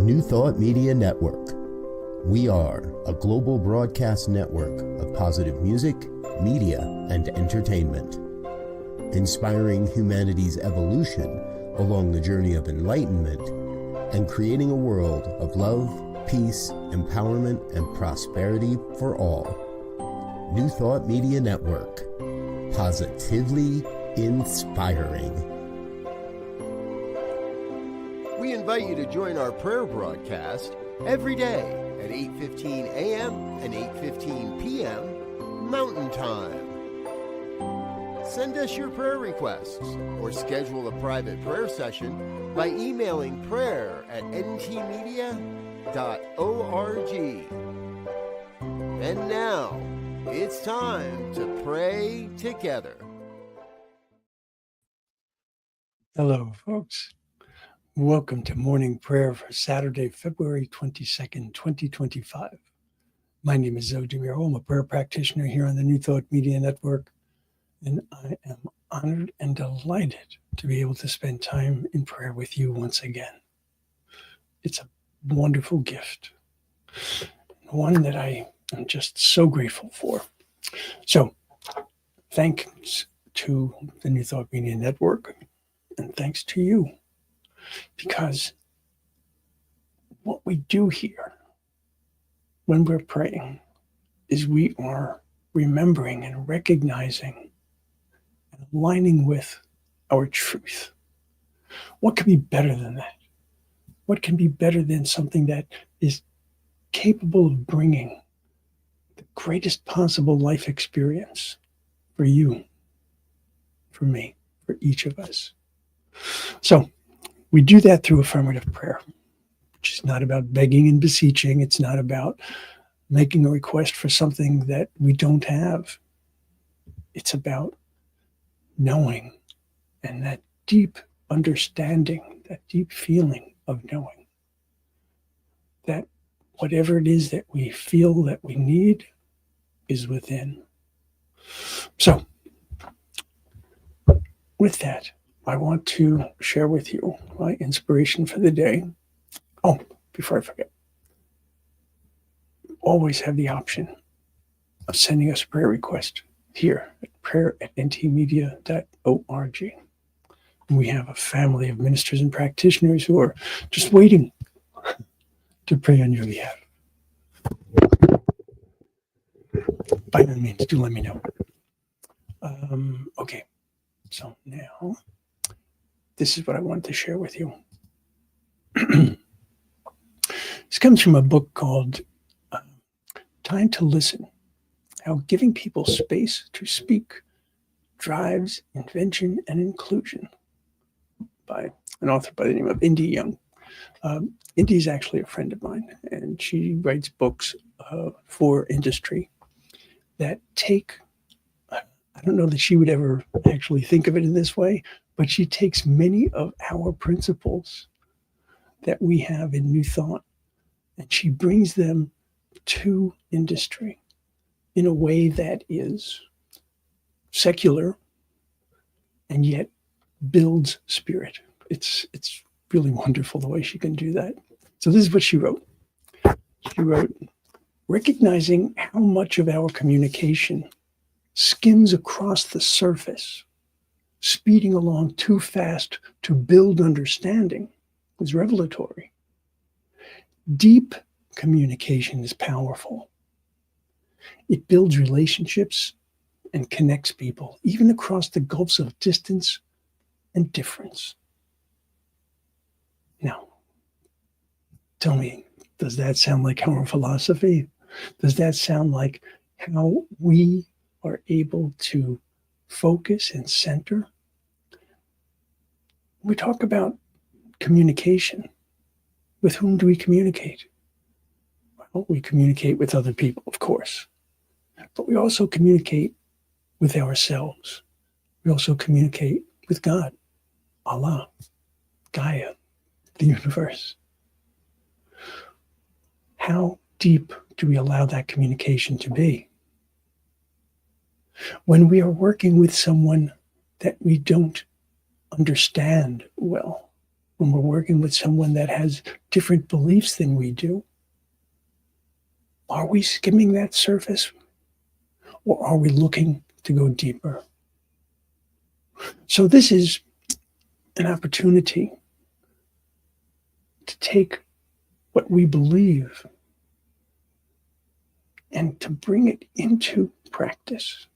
New Thought Media Network. We are a global broadcast network of positive music, media, and entertainment, inspiring humanity's evolution along the journey of enlightenment and creating a world of love, peace, empowerment, and prosperity for all. New Thought Media Network. Positively inspiring. We invite you to join our prayer broadcast every day at 8:15 a.m. and 8:15 p.m. Mountain Time. Send us your prayer requests or schedule a private prayer session by emailing prayer@ntmedia.org. And now, it's time to pray together. Hello, folks. Welcome to morning prayer for Saturday, February 22nd, 2025. My name is Muro. I'm a prayer practitioner here on the New Thought Media Network, and I am honored and delighted to be able to spend time in prayer with you once again. It's a wonderful gift, one that I am just so grateful for. So, thanks to the New Thought Media Network, and thanks to you. Because what we do here when we're praying is we are remembering and recognizing and aligning with our truth. What can be better than that? What can be better than something that is capable of bringing the greatest possible life experience for you, for me, for each of us? So, we do that through affirmative prayer, which is not about begging and beseeching. It's not about making a request for something that we don't have. It's about knowing and that deep understanding, that deep feeling of knowing that whatever it is that we feel that we need is within. So, with that, I want to share with you my inspiration for the day. Oh, before I forget, always have the option of sending us a prayer request here at prayer@ntmedia.org. We have a family of ministers and practitioners who are just waiting to pray on your behalf. By all means, do let me know. Okay, so now, this is what I wanted to share with you. This comes from a book called Time to Listen, How Giving People Space to Speak Drives Invention and Inclusion, by an author by the name of Indy Young. Indy is actually a friend of mine, and she writes books for industry that take, I don't know that she would ever actually think of it in this way, but she takes many of our principles that we have in New Thought, and she brings them to industry in a way that is secular and yet builds spirit. It's really wonderful the way she can do that. So this is what she wrote. She wrote, recognizing how much of our communication skims across the surface, speeding along too fast to build understanding, is revelatory. Deep communication is powerful. It builds relationships and connects people, even across the gulfs of distance and difference. Now, tell me, does that sound like our philosophy? Does that sound like how we are able to focus and center? We talk about communication. With whom do we communicate? Well, we communicate with other people, of course. But we also communicate with ourselves. We also communicate with God, Allah, Gaia, the universe. How deep do we allow that communication to be? When we are working with someone that we don't understand well, when we're working with someone that has different beliefs than we do? Are we skimming that surface, or are we looking to go deeper? So this is an opportunity to take what we believe and to bring it into practice.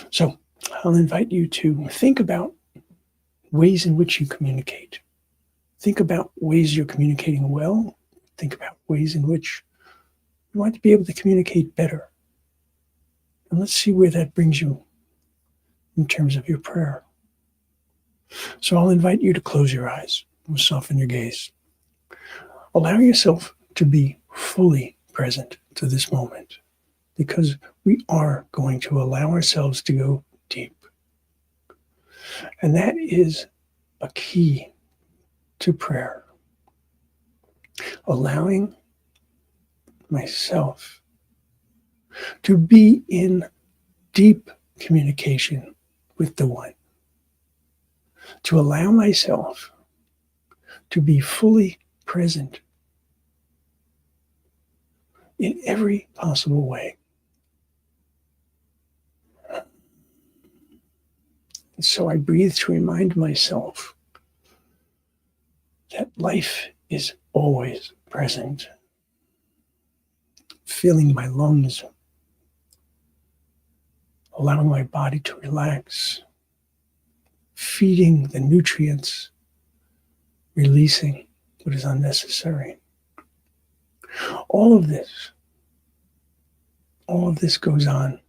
So I'll invite you to think about ways in which you communicate. Think about ways you're communicating well. Think about ways in which you want to be able to communicate better. And let's see where that brings you in terms of your prayer. So I'll invite you to close your eyes and soften your gaze. Allow yourself to be fully present to this moment, because we are going to allow ourselves to go deep. And that is a key to prayer. Allowing myself to be in deep communication with the One. To allow myself to be fully present in every possible way. And so I breathe to remind myself that life is always present. Filling my lungs, allowing my body to relax, feeding the nutrients, releasing what is unnecessary. All of this goes on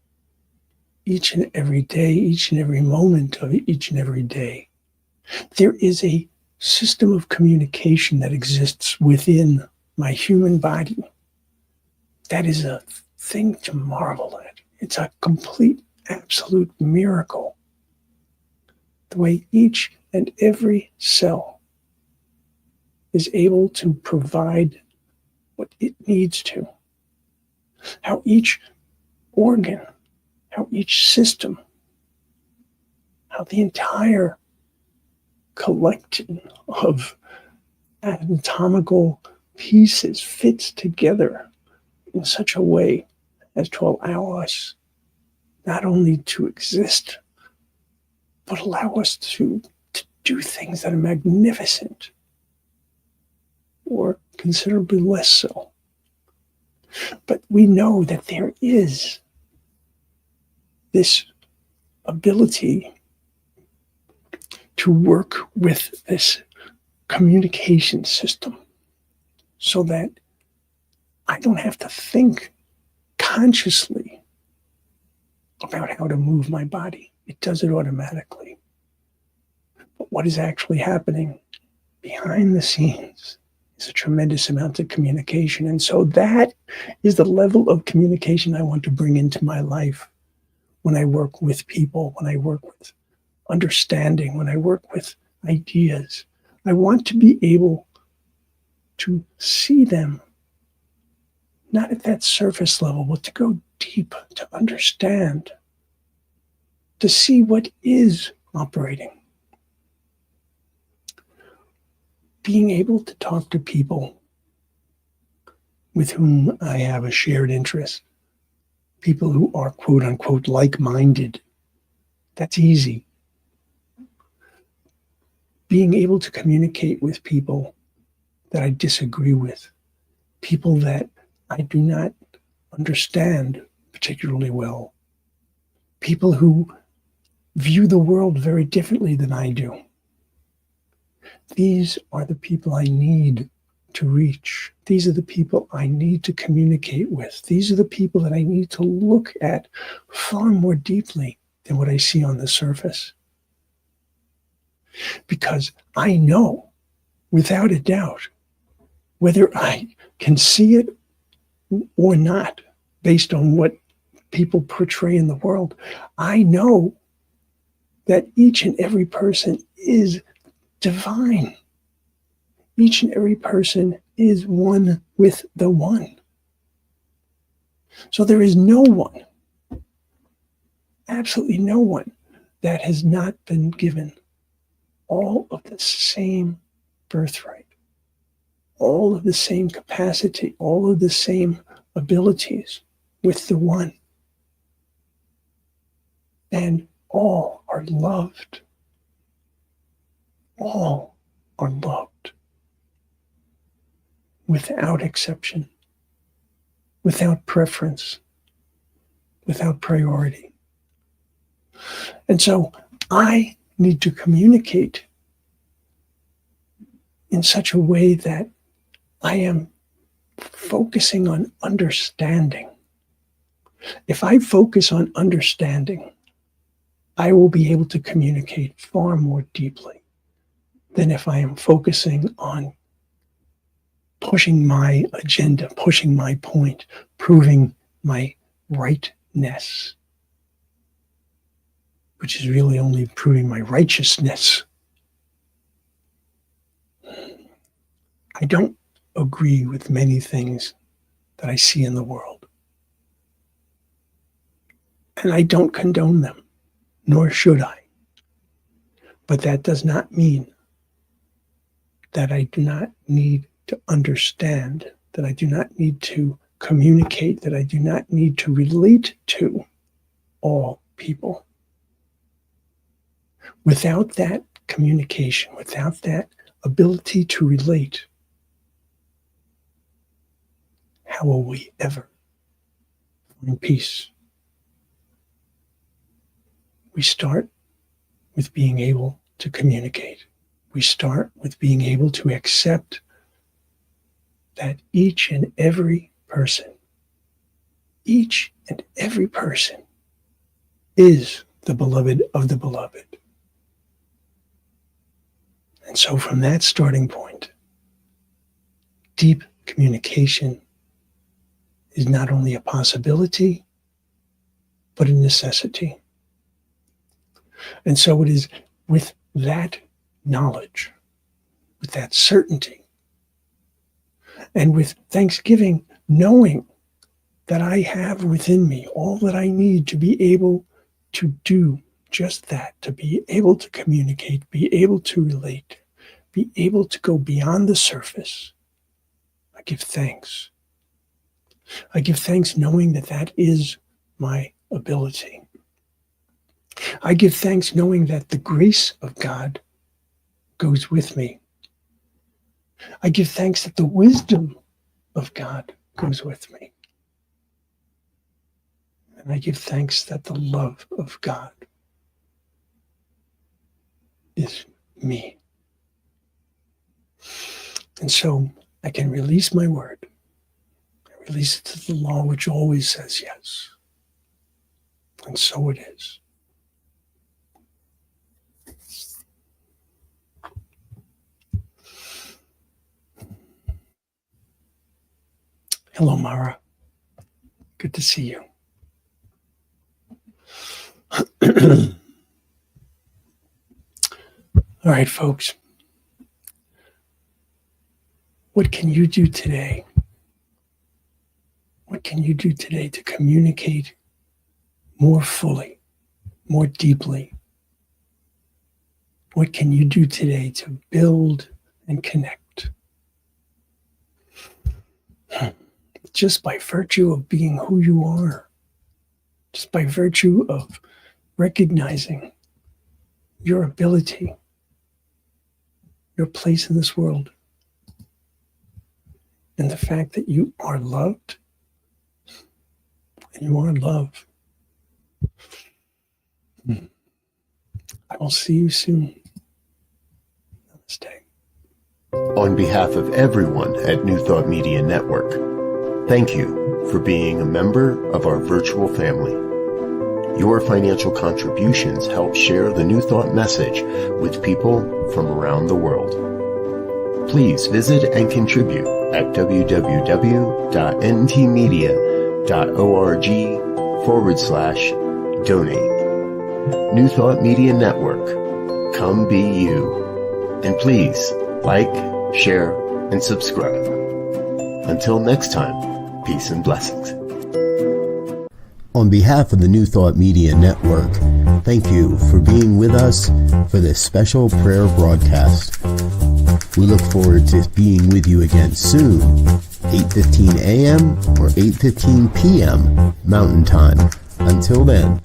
each and every day, each and every moment of each and every day. There is a system of communication that exists within my human body. That is a thing to marvel at. It's a complete, absolute miracle. The way each and every cell is able to provide what it needs to. How each organ, how each system, how the entire collection of anatomical pieces fits together in such a way as to allow us not only to exist, but allow us to do things that are magnificent or considerably less so. But we know that there is this ability to work with this communication system so that I don't have to think consciously about how to move my body. It does it automatically. But what is actually happening behind the scenes is a tremendous amount of communication. And so that is the level of communication I want to bring into my life when I work with people, when I work with understanding, when I work with ideas. I want to be able to see them, not at that surface level, but to go deep, to understand, to see what is operating. Being able to talk to people with whom I have a shared interest, people who are quote unquote like-minded, that's easy. Being able to communicate with people that I disagree with, people that I do not understand particularly well, people who view the world very differently than I do. These are the people I need to reach. These are the people I need to communicate with. These are the people that I need to look at far more deeply than what I see on the surface. Because I know, without a doubt, whether I can see it or not, based on what people portray in the world, I know that each and every person is divine. Each and every person is one with the One. So there is no one, absolutely no one, that has not been given all of the same birthright, all of the same capacity, all of the same abilities with the One. And all are loved. All are loved. Without exception, without preference, without priority. And so I need to communicate in such a way that I am focusing on understanding. If I focus on understanding, I will be able to communicate far more deeply than if I am focusing on pushing my agenda, pushing my point, proving my rightness, which is really only proving my righteousness. I don't agree with many things that I see in the world. And I don't condone them, nor should I. But that does not mean that I do not need to understand, that I do not need to communicate, that I do not need to relate to all people. Without that communication, without that ability to relate, how will we ever find peace? We start with being able to communicate. We start with being able to accept that each and every person is the beloved of the beloved. And so from that starting point, deep communication is not only a possibility, but a necessity. And so it is with that knowledge, with that certainty, and with thanksgiving, knowing that I have within me all that I need to be able to do just that, to be able to communicate, be able to relate, be able to go beyond the surface. I give thanks. I give thanks knowing that that is my ability. I give thanks knowing that the grace of God goes with me. I give thanks that the wisdom of God goes with me. And I give thanks that the love of God is me. And so I can release my word. I release it to the law, which always says yes. And so it is. Hello, Mara. Good to see you. All right, folks. What can you do today? What can you do today to communicate more fully, more deeply? What can you do today to build and connect? Just by virtue of being who you are, just by virtue of recognizing your ability, your place in this world, and the fact that you are loved and you are love. I will see you soon. Namaste. On behalf of everyone at New Thought Media Network, thank you for being a member of our virtual family. Your financial contributions help share the New Thought message with people from around the world. Please visit and contribute at www.ntmedia.org/donate. New Thought Media Network, come be you. And please like, share, and subscribe. Until next time, peace and blessings. On behalf of the New Thought Media Network, thank you for being with us for this special prayer broadcast. We look forward to being with you again soon, 8:15 a.m. or 8:15 p.m. Mountain Time. Until then.